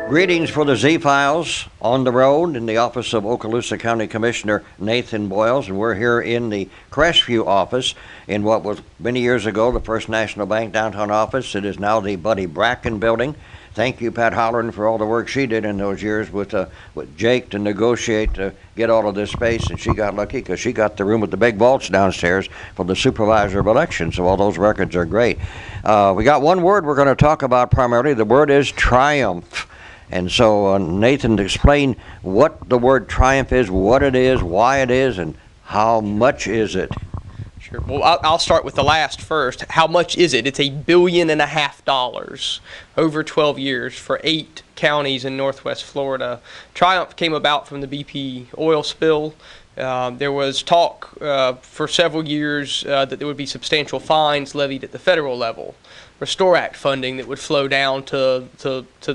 Greetings for the Z-Files on the road in the office of Okaloosa County Commissioner Nathan Boyles, and we're here in the Crestview office in what was many years ago the First National Bank downtown office. It is now the Buddy Bracken building. Thank you, Pat Holleran, for all the work she did in those years with Jake to negotiate to get all of this space, and she got lucky because she got the room with the big vaults downstairs for the supervisor of elections, so all those records are great. We got one word we're going to talk about primarily. The word is triumph. And so, Nathan, explain what the word triumph is, what it is, why it is, and how much is it? Sure. Well, I'll start with the last first. How much is it? It's $1.5 billion over 12 years for 8 counties in Northwest Florida. Triumph came about from the BP oil spill. There was talk for several years that there would be substantial fines levied at the federal level. Restore Act funding that would flow down to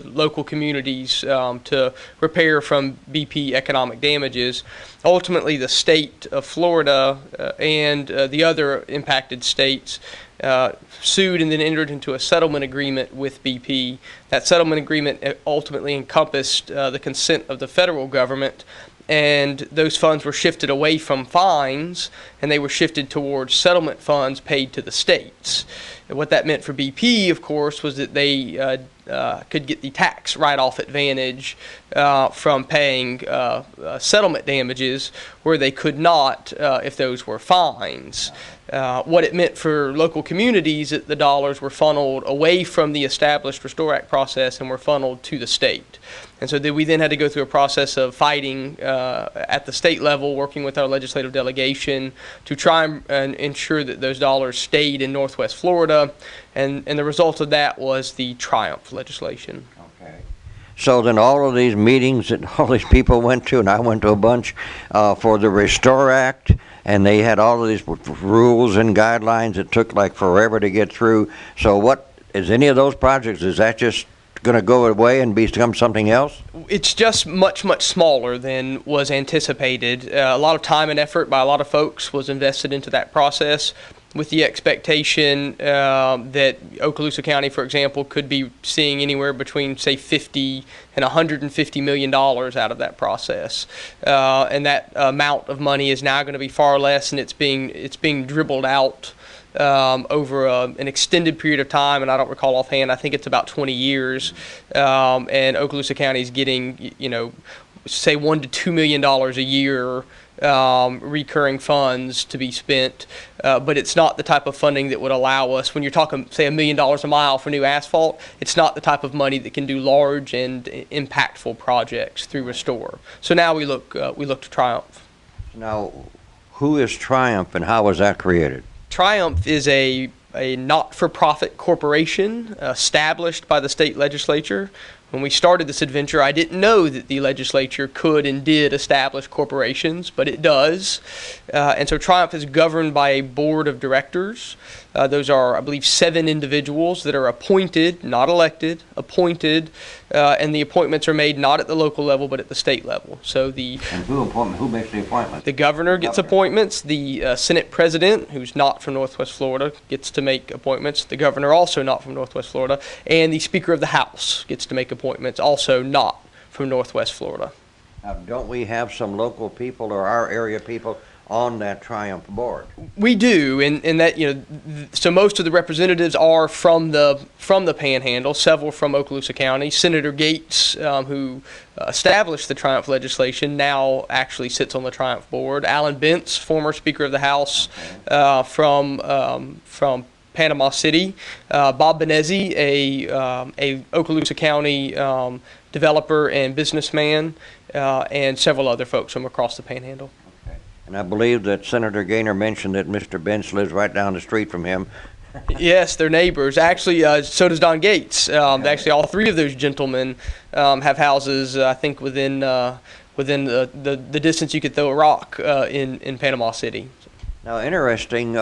local communities to repair from BP economic damages. Ultimately, the state of Florida and the other impacted states sued and then entered into a settlement agreement with BP. That settlement agreement ultimately encompassed the consent of the federal government, and those funds were shifted away from fines and they were shifted towards settlement funds paid to the states. And what that meant for BP, of course, was that they could get the tax write-off advantage from paying settlement damages where they could not if those were fines. What it meant for local communities, that the dollars were funneled away from the established Restore Act process and were funneled to the state. And so we then had to go through a process of fighting at the state level, working with our legislative delegation to try and ensure that those dollars stayed in Northwest Florida. And the result of that was the Triumph legislation. Okay. So then all of these meetings that all these people went to, and I went to a bunch, for the Restore Act, and they had all of these rules and guidelines that took like forever to get through. So what is any of those projects, is that just going to go away and become something else? It's just much, much smaller than was anticipated. A lot of time and effort by a lot of folks was invested into that process, with the expectation that Okaloosa County, for example, could be seeing anywhere between, say, $50 and $150 million out of that process. And that amount of money is now going to be far less, and it's being dribbled out over an extended period of time, and I don't recall offhand, I think it's about 20 years. And Okaloosa County is getting, say $1 to $2 million a year recurring funds to be spent, but it's not the type of funding that would allow us, when you're talking, say, $1 million a mile for new asphalt, it's not the type of money that can do large and impactful projects through Restore. So now we look to Triumph. Now, who is Triumph and how was that created? Triumph is a not-for-profit corporation established by the state legislature. When we started this adventure, I didn't know that the legislature could and did establish corporations, but it does. And so Triumph is governed by a board of directors. Those are, I believe, 7 individuals that are appointed, not elected, appointed, and the appointments are made not at the local level, but at the state level. So and who makes the appointments? The governor gets appointments. The Senate president, who's not from Northwest Florida, gets to make appointments. The governor, also not from Northwest Florida. And the Speaker of the House gets to make appointments, also not from Northwest Florida. Now, don't we have some local people or our area people on that Triumph board? We do, and that, so most of the representatives are from the Panhandle, several from Okaloosa County. Senator Gates, who established the Triumph legislation, now actually sits on the Triumph board. Alan Bentz, former Speaker of the House, from Panama City. Bob Benezzi, a Okaloosa County developer and businessman, and several other folks from across the Panhandle. And I believe that Senator Gaynor mentioned that Mr. Benz lives right down the street from him. Yes, they're neighbors. Actually, so does Don Gates. Actually, all 3 of those gentlemen have houses, I think, within the distance you could throw a rock in Panama City. Now, interesting,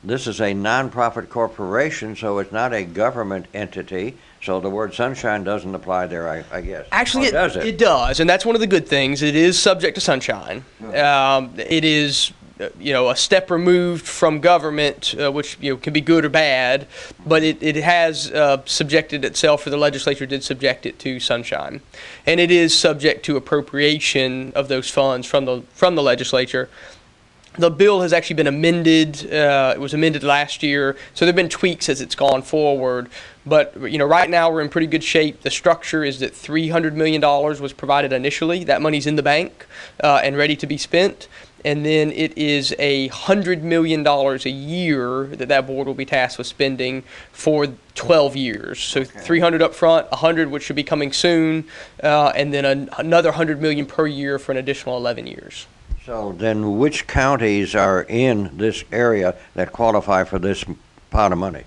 this is a nonprofit corporation, so it's not a government entity. So the word sunshine doesn't apply there, I guess. Actually, does it? It does, and that's one of the good things. It is subject to sunshine. It is a step removed from government, which can be good or bad, but it has subjected itself, or the legislature did subject it to sunshine, and it is subject to appropriation of those funds from the legislature. The bill has actually been amended. It was amended last year, so there have been tweaks as it's gone forward. But right now we're in pretty good shape. The structure is that $300 million was provided initially. That money's in the bank and ready to be spent. And then it is $100 million a year that board will be tasked with spending for 12 years. So okay. 300 up front, 100 which should be coming soon, and then another 100 million per year for an additional 11 years. So then which counties are in this area that qualify for this pot of money?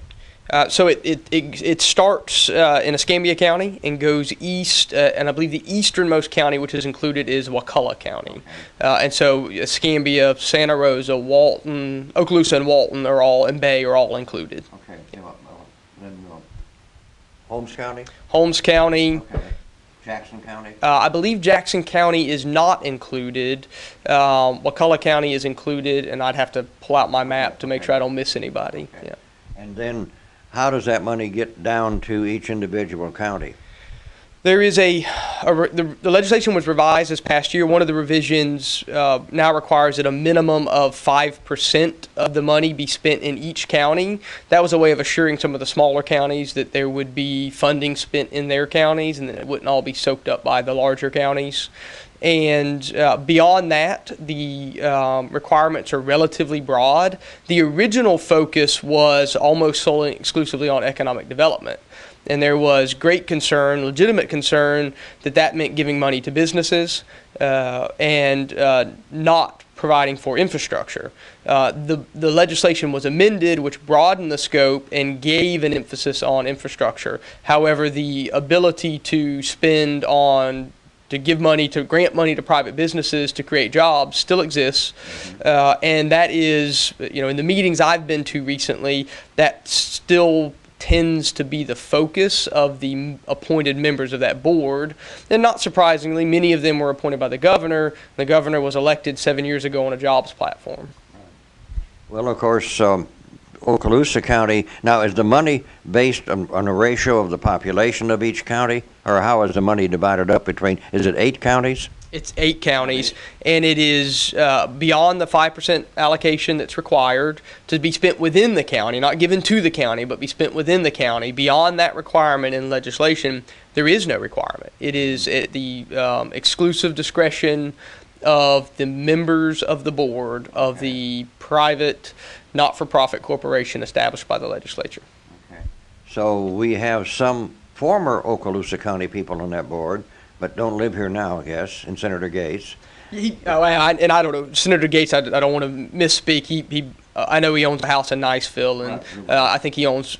So it starts in Escambia County and goes east, and I believe the easternmost county which is included is Wakulla County. And so Escambia, Santa Rosa, Walton, Okaloosa and Walton and Bay are all included. Okay. Then Holmes County? Holmes County. Okay. Jackson County? I believe Jackson County is not included. Wakulla County is included, and I'd have to pull out my map to make sure I don't miss anybody. Okay. Yeah. And then how does that money get down to each individual county? There is the legislation was revised this past year. One of the revisions now requires that a minimum of 5% of the money be spent in each county. That was a way of assuring some of the smaller counties that there would be funding spent in their counties and that it wouldn't all be soaked up by the larger counties. And beyond that, the requirements are relatively broad. The original focus was almost solely exclusively on economic development. And there was great concern, legitimate concern, that meant giving money to businesses and not providing for infrastructure. The legislation was amended, which broadened the scope and gave an emphasis on infrastructure. However, the ability to give money, to grant money to private businesses to create jobs still exists. And that is, in the meetings I've been to recently, that still tends to be the focus of the appointed members of that board. And not surprisingly, many of them were appointed by the governor. The governor was elected 7 years ago on a jobs platform. Well, of course, Okaloosa County, now is the money based on a ratio of the population of each county, or how is the money divided up between, is it 8 counties? It's 8 counties, and it is beyond the 5% allocation that's required to be spent within the county, not given to the county, but be spent within the county. Beyond that requirement in legislation, there is no requirement. It is at the exclusive discretion of the members of the board of the private, not-for-profit corporation established by the legislature. Okay. So we have some former Okaloosa County people on that board, but don't live here now, I guess, and Senator Gates. And I don't know, Senator Gates, I don't want to misspeak. I know he owns a house in Niceville, and I think he owns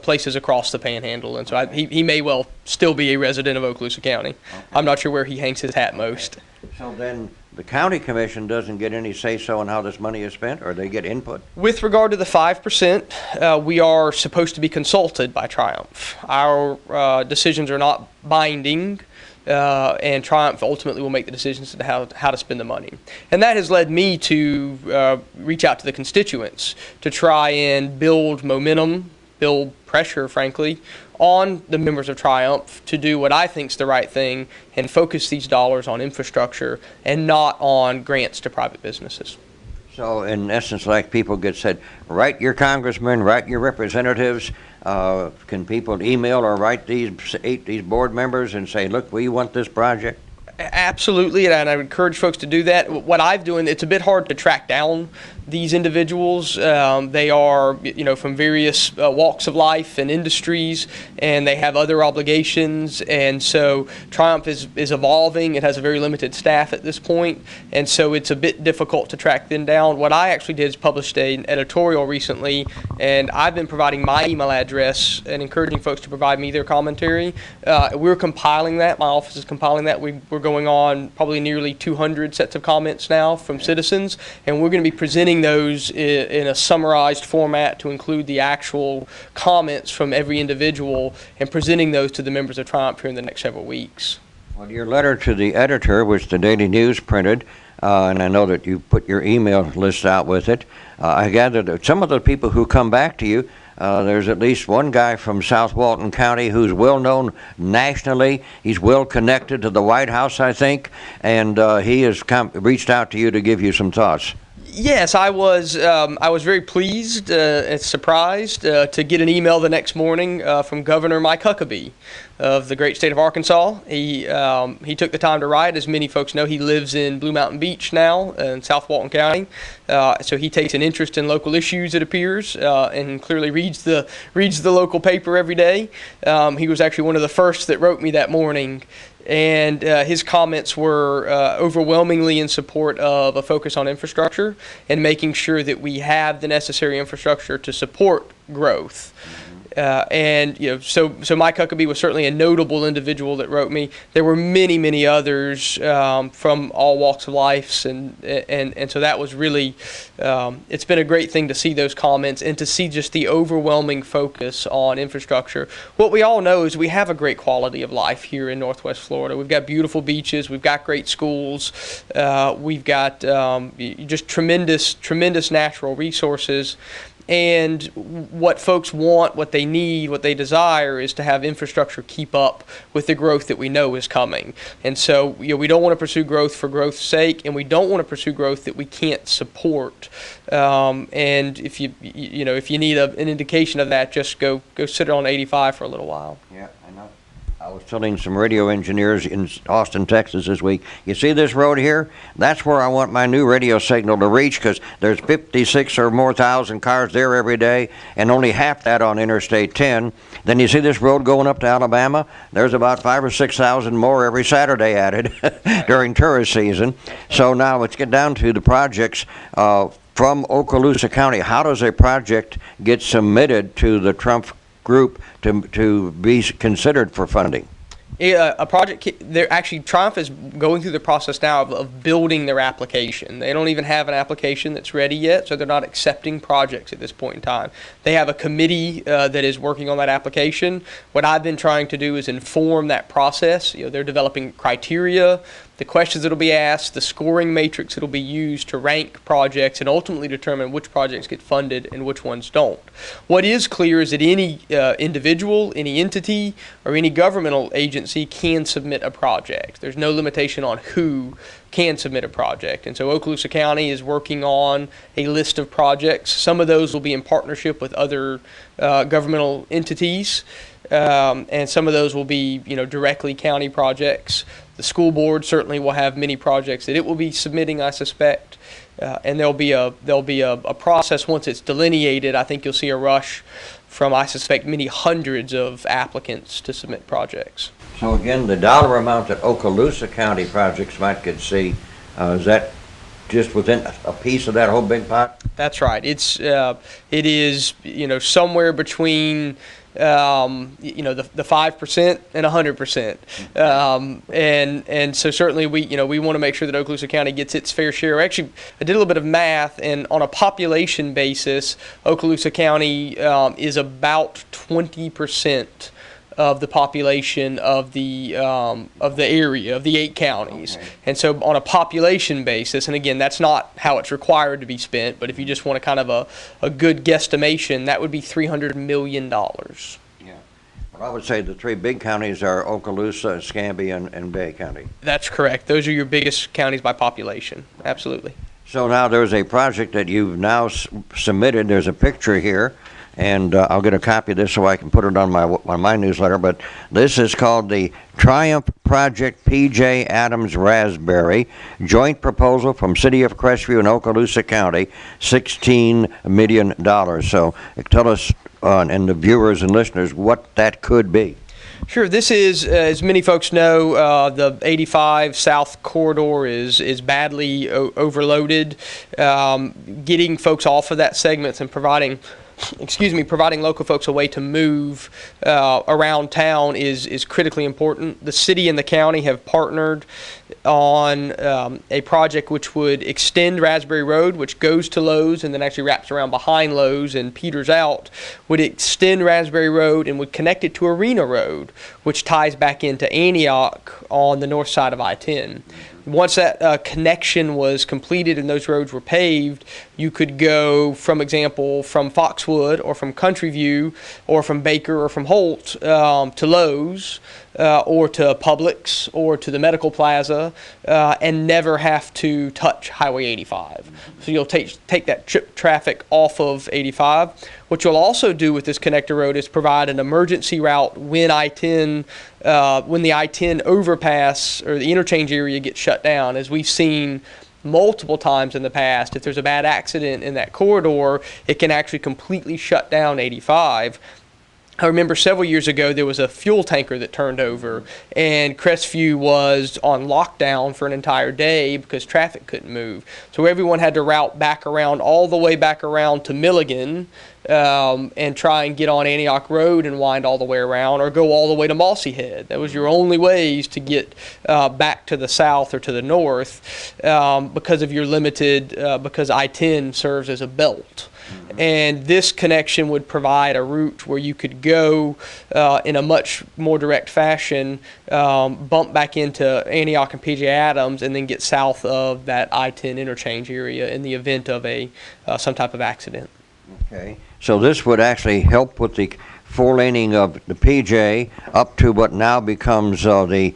places across the Panhandle, and so he may well still be a resident of Okaloosa County. Okay. I'm not sure where he hangs his hat most. So then the county commission doesn't get any say-so on how this money is spent, or they get input? With regard to the 5%, we are supposed to be consulted by Triumph. Our decisions are not binding. And Triumph ultimately will make the decisions as to how to spend the money. And that has led me to reach out to the constituents to try and build momentum, build pressure, frankly, on the members of Triumph to do what I think is the right thing and focus these dollars on infrastructure and not on grants to private businesses. So in essence, like people get said, write your congressmen, write your representatives. Can people email or write these board members and say, look, we want this project? Absolutely, and I would encourage folks to do that. What I've doing, it's a bit hard to track down these individuals. They are, from various walks of life and industries, and they have other obligations. And so Triumph is evolving. It has a very limited staff at this point, and so it's a bit difficult to track them down. What I actually did is published an editorial recently, and I've been providing my email address and encouraging folks to provide me their commentary. We're compiling that. My office is compiling that. We're going on probably nearly 200 sets of comments now from citizens, and we're going to be presenting those in a summarized format to include the actual comments from every individual and presenting those to the members of Triumph here in the next several weeks. Well, your letter to the editor, which the Daily News printed, and I know that you put your email list out with it. I gather that some of the people who come back to you, there's at least one guy from South Walton County who's well known nationally. He's well connected to the White House, I think, and he has reached out to you to give you some thoughts. Yes, I was very pleased and surprised to get an email the next morning from Governor Mike Huckabee of the great state of Arkansas. He took the time to write. As many folks know, he lives in Blue Mountain Beach now in South Walton County, so he takes an interest in local issues, it appears, and clearly reads the local paper every day. He was actually one of the first that wrote me that morning. And his comments were overwhelmingly in support of a focus on infrastructure and making sure that we have the necessary infrastructure to support growth. And so Mike Huckabee was certainly a notable individual that wrote me. There were many others from all walks of life, and so that was really it's been a great thing to see those comments and to see just the overwhelming focus on infrastructure. What we all know is we have a great quality of life here in Northwest Florida. We've got beautiful beaches, we've got great schools, we've got just tremendous natural resources. And what folks want, what they need, what they desire is to have infrastructure keep up with the growth that we know is coming. And so we don't want to pursue growth for growth's sake, and we don't want to pursue growth that we can't support. And if you need an indication of that, just go sit on 85 for a little while. Yeah, I know. I was telling some radio engineers in Austin, Texas this week, you see this road here? That's where I want my new radio signal to reach, because there's 56 or more thousand cars there every day, and only half that on Interstate 10. Then you see this road going up to Alabama? There's about 5,000 or 6,000 more every Saturday added during tourist season. So now let's get down to the projects. From Okaloosa County, how does a project get submitted to the Trump group to be considered for funding? A project, Triumph is going through the process now of building their application. They don't even have an application that's ready yet, so they're not accepting projects at this point in time. They have a committee that is working on that application. What I've been trying to do is inform that process. They're developing criteria, the questions that will be asked, the scoring matrix that will be used to rank projects and ultimately determine which projects get funded and which ones don't. What is clear is that any individual, any entity, or any governmental agency can submit a project. There's no limitation on who can submit a project. And so Okaloosa County is working on a list of projects. Some of those will be in partnership with other governmental entities, and some of those will be directly county projects. The school board certainly will have many projects that it will be submitting, I suspect, and there'll be a process once it's delineated. I think you'll see a rush from, I suspect, many hundreds of applicants to submit projects. So again, the dollar amount that Okaloosa County projects might could see, is that just within a piece of that whole big pot? That's right. It is somewhere between the 5% and 100%, and so certainly we want to make sure that Okaloosa County gets its fair share. Actually, I did a little bit of math, and on a population basis, Okaloosa County is about 20% of the population of the area of the 8 counties. Okay. And so on a population basis, and again, that's not how it's required to be spent, but if you just want a kind of a good guesstimation, that would be $300 million. Yeah. Well, I would say the 3 big counties are Okaloosa, Escambia, and Bay County. That's correct. Those are your biggest counties by population. Absolutely. So now there's a project that you've now submitted. There's a picture here. And I'll get a copy of this so I can put it on my newsletter. But this is called the Triumph Project P.J. Adams Raspberry Joint Proposal from City of Crestview and Okaloosa County, $16 million. So tell us and the viewers and listeners what that could be. Sure. This is, as many folks know, the 85 South corridor is badly overloaded. Getting folks off of that segment and providing local folks a way to move around town is critically important. The city and the county have partnered on a project which would extend Raspberry Road, which goes to Lowe's and then actually wraps around behind Lowe's and peters out, would extend Raspberry Road and would connect it to Arena Road, which ties back into Antioch on the north side of I-10. Once that connection was completed and those roads were paved, you could go, from example, from Foxwood or from Country View or from Baker or from Holt to Lowe's or to Publix or to the Medical Plaza and never have to touch Highway 85. So you'll take that trip traffic off of 85. What you'll also do with this connector road is provide an emergency route when when the I-10 overpass or the interchange area gets shut down. As we've seen multiple times in the past, if there's a bad accident in that corridor, it can actually completely shut down 85. I remember several years ago there was a fuel tanker that turned over, and Crestview was on lockdown for an entire day because traffic couldn't move. So everyone had to route back around, all the way back around to Milligan, and try and get on Antioch Road and wind all the way around, or go all the way to Mossy Head. That was your only ways to get back to the south or to the north because of your limited, because I-10 serves as a belt. And this connection would provide a route where you could go in a much more direct fashion, bump back into Antioch and PJ Adams, and then get south of that I-10 interchange area in the event of some type of accident. Okay, so this would actually help with the four-laning of the PJ up to what now becomes the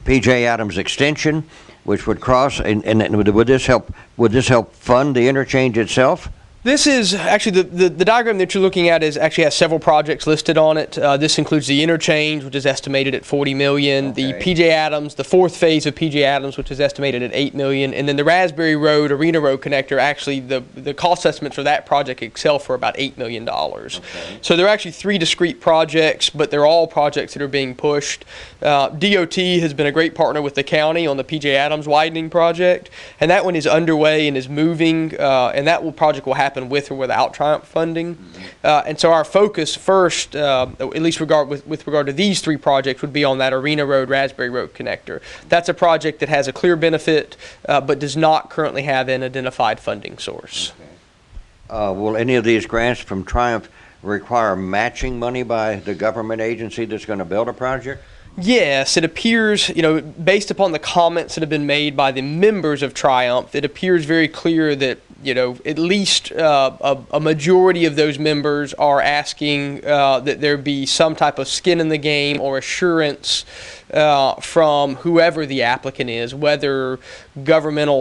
PJ Adams extension, which would cross, and would this help fund the interchange itself? This is actually the diagram that you're looking at actually has several projects listed on it. This includes the interchange, which is estimated at $40 million, okay. The PJ Adams, the fourth phase of PJ Adams, which is estimated at $8 million, and then the Raspberry Road, Arena Road connector. Actually, the cost estimates for that project excel for about $8 million. Okay. So there are actually three discrete projects, but they're all projects that are being pushed. DOT has been a great partner with the county on the PJ Adams widening project, and that one is underway and is moving, and that project will happen with or without Triumph funding. And so our focus first, at least with regard to these three projects, would be on that Arena Road, Raspberry Road connector. That's a project that has a clear benefit, but does not currently have an identified funding source. Okay. Will any of these grants from Triumph require matching money by the government agency that's going to build a project? Yes, it appears, based upon the comments that have been made by the members of Triumph, it appears very clear that, at least a majority of those members are asking that there be some type of skin in the game or assurance from whoever the applicant is, whether governmental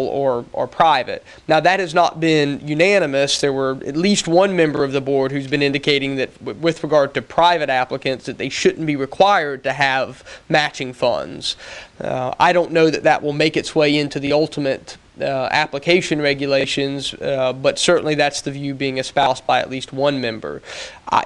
or private. Now, that has not been unanimous. There were at least one member of the board who's been indicating that with regard to private applicants that they shouldn't be required to have matching funds. I don't know that will make its way into the ultimate application regulations, but certainly that's the view being espoused by at least one member.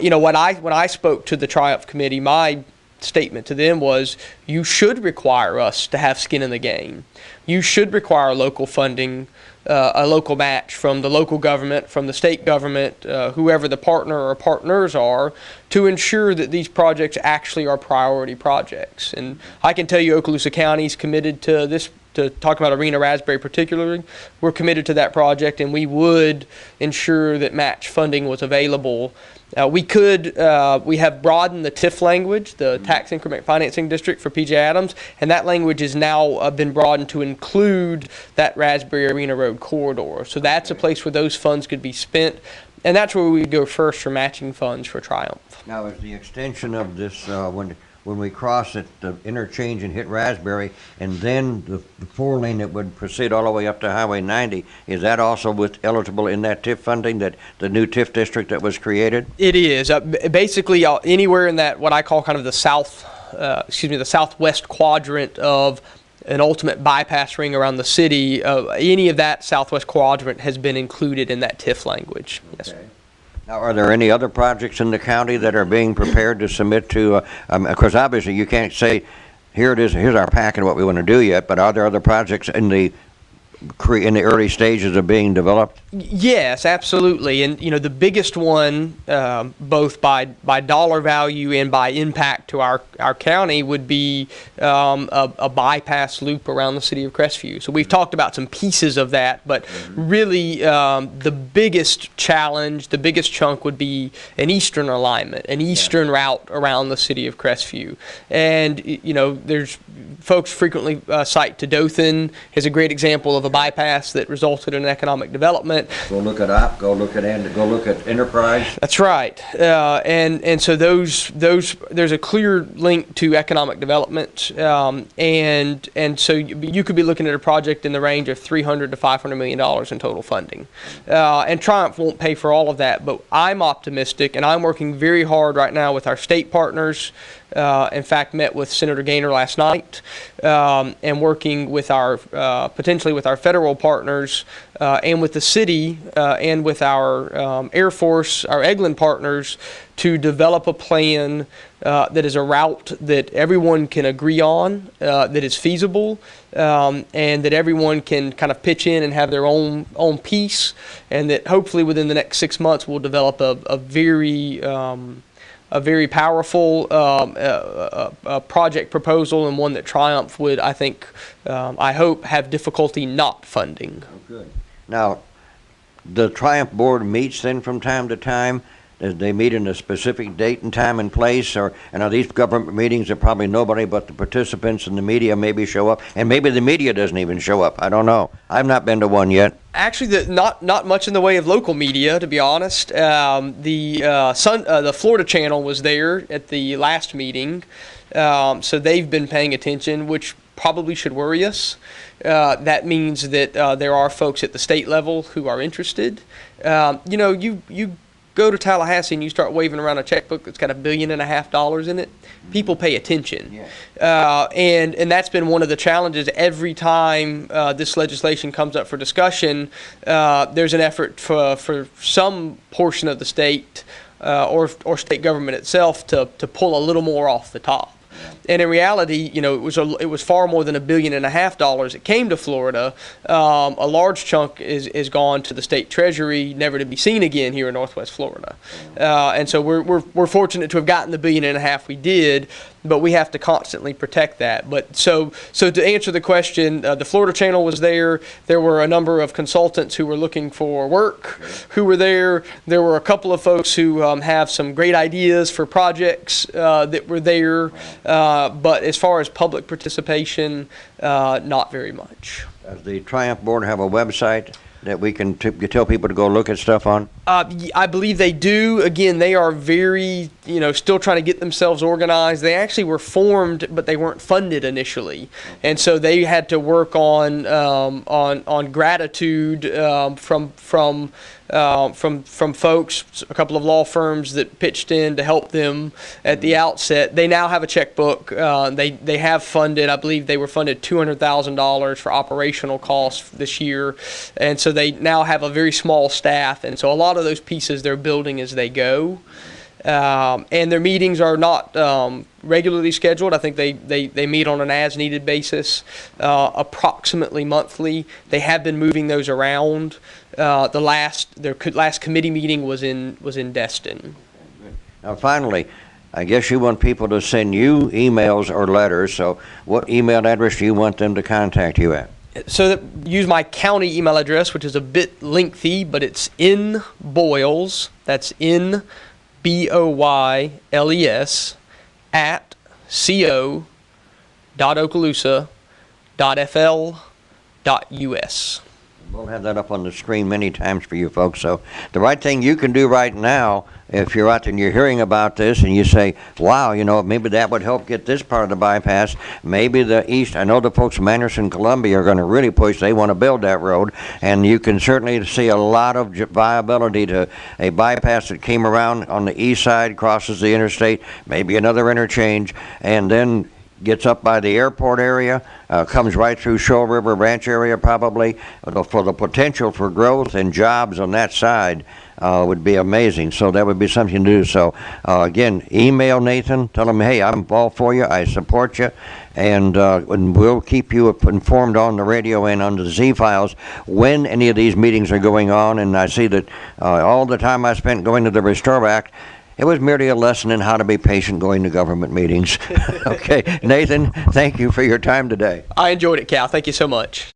When I spoke to the Triumph committee, my statement to them was, you should require us to have skin in the game. You should require local funding, a local match from the local government, from the state government, whoever the partner or partners are, to ensure that these projects actually are priority projects. And I can tell you Okaloosa County is committed to this. To talk about Arena Raspberry particularly, we're committed to that project, and we would ensure that match funding was available. We have broadened the TIF language, the Tax Increment Financing District for PJ Adams, and that language has now been broadened to include that Raspberry Arena Road corridor. So that's a place where those funds could be spent, and that's where we would go first for matching funds for Triumph. Now, is the extension of this when we cross at the interchange and hit Raspberry, and then the four-lane that would proceed all the way up to Highway 90, is that also eligible in that TIF funding, that the new TIF district that was created? It is. Basically, anywhere in that, what I call kind of the southwest quadrant of an ultimate bypass ring around the city, any of that southwest quadrant has been included in that TIF language. Okay. Yes. Now, are there any other projects in the county that are being prepared to submit to, of course, obviously you can't say, here it is, here's our packet of what we want to do yet, but are there other projects in the in the early stages of being developed? Yes, absolutely. And the biggest one, both by dollar value and by impact to our county, would be a bypass loop around the city of Crestview. So we've talked about some pieces of that, but really the biggest challenge, the biggest chunk would be an eastern alignment, an eastern route around the city of Crestview. And there's folks frequently cite to Dothan as a great example of a bypass that resulted in economic development. Go look at go look at Enterprise. That's right, and so those there's a clear link to economic development, and so you could be looking at a project in the range of $300 to $500 million in total funding, and Triumph won't pay for all of that, but I'm optimistic, and I'm working very hard right now with our state partners. In fact, met with Senator Gaynor last night, and working with our potentially with our federal partners and with the city and with our Air Force, our Eglin partners, to develop a plan that is a route that everyone can agree on, that is feasible, and that everyone can kind of pitch in and have their own piece, and that hopefully within the next 6 months we'll develop a very powerful project proposal, and one that Triumph would, I think, I hope, have difficulty not funding. Oh, good. Now, the Triumph board meets then from time to time. They meet in a specific date and time and place, and are these government meetings that probably nobody but the participants and the media maybe show up, and maybe the media doesn't even show up? I don't know. I've not been to one yet. Actually, not much in the way of local media, to be honest. The Florida Channel was there at the last meeting, so they've been paying attention, which probably should worry us. That means that there are folks at the state level who are interested. You go to Tallahassee and you start waving around a checkbook that's got $1.5 billion in it, people pay attention. Yeah. And that's been one of the challenges. Every time this legislation comes up for discussion, there's an effort for some portion of the state or state government itself to pull a little more off the top. And in reality, it was far more than $1.5 billion that came to Florida. A large chunk is gone to the state treasury, never to be seen again here in Northwest Florida. And so we're fortunate to have gotten the $1.5 billion we did, but we have to constantly protect that. But so to answer the question, the Florida Channel was there. There were a number of consultants who were looking for work who were there. There were a couple of folks who have some great ideas for projects that were there. But as far as public participation, not very much. Does the Triumph Board have a website that we can tell people to go look at stuff on? I believe they do. Again, they are very, still trying to get themselves organized. They actually were formed, but they weren't funded initially, and so they had to work on gratitude from folks, a couple of law firms that pitched in to help them at the outset. They now have a checkbook. They have funded, I believe they were funded $200,000 for operational costs this year, and so they now have a very small staff, and so a lot of those pieces they're building as they go. And their meetings are not regularly scheduled. I think they meet on an as-needed basis, approximately monthly. They have been moving those around. Their last committee meeting was in Destin. Now, finally, I guess you want people to send you emails or letters. So, what email address do you want them to contact you at? So use my county email address, which is a bit lengthy, but it's nboyles. That's NBOYLES at co.okaloosa.fl.us. We'll have that up on the screen many times for you folks. So the right thing you can do right now, if you're out there and you're hearing about this and you say, wow, maybe that would help get this part of the bypass, maybe the east, I know the folks from Anderson, Columbia are going to really push, they want to build that road, and you can certainly see a lot of viability to a bypass that came around on the east side, crosses the interstate, maybe another interchange, and then gets up by the airport area, comes right through Shoal River Ranch area probably. For the potential for growth and jobs on that side would be amazing. So that would be something to do. So again, email Nathan, tell him, hey, I'm all for you, I support you, and we'll keep you informed on the radio and on the Z-Files when any of these meetings are going on. And I see that all the time I spent going to the Restore Act, it was merely a lesson in how to be patient going to government meetings. Okay, Nathan, thank you for your time today. I enjoyed it, Cal. Thank you so much.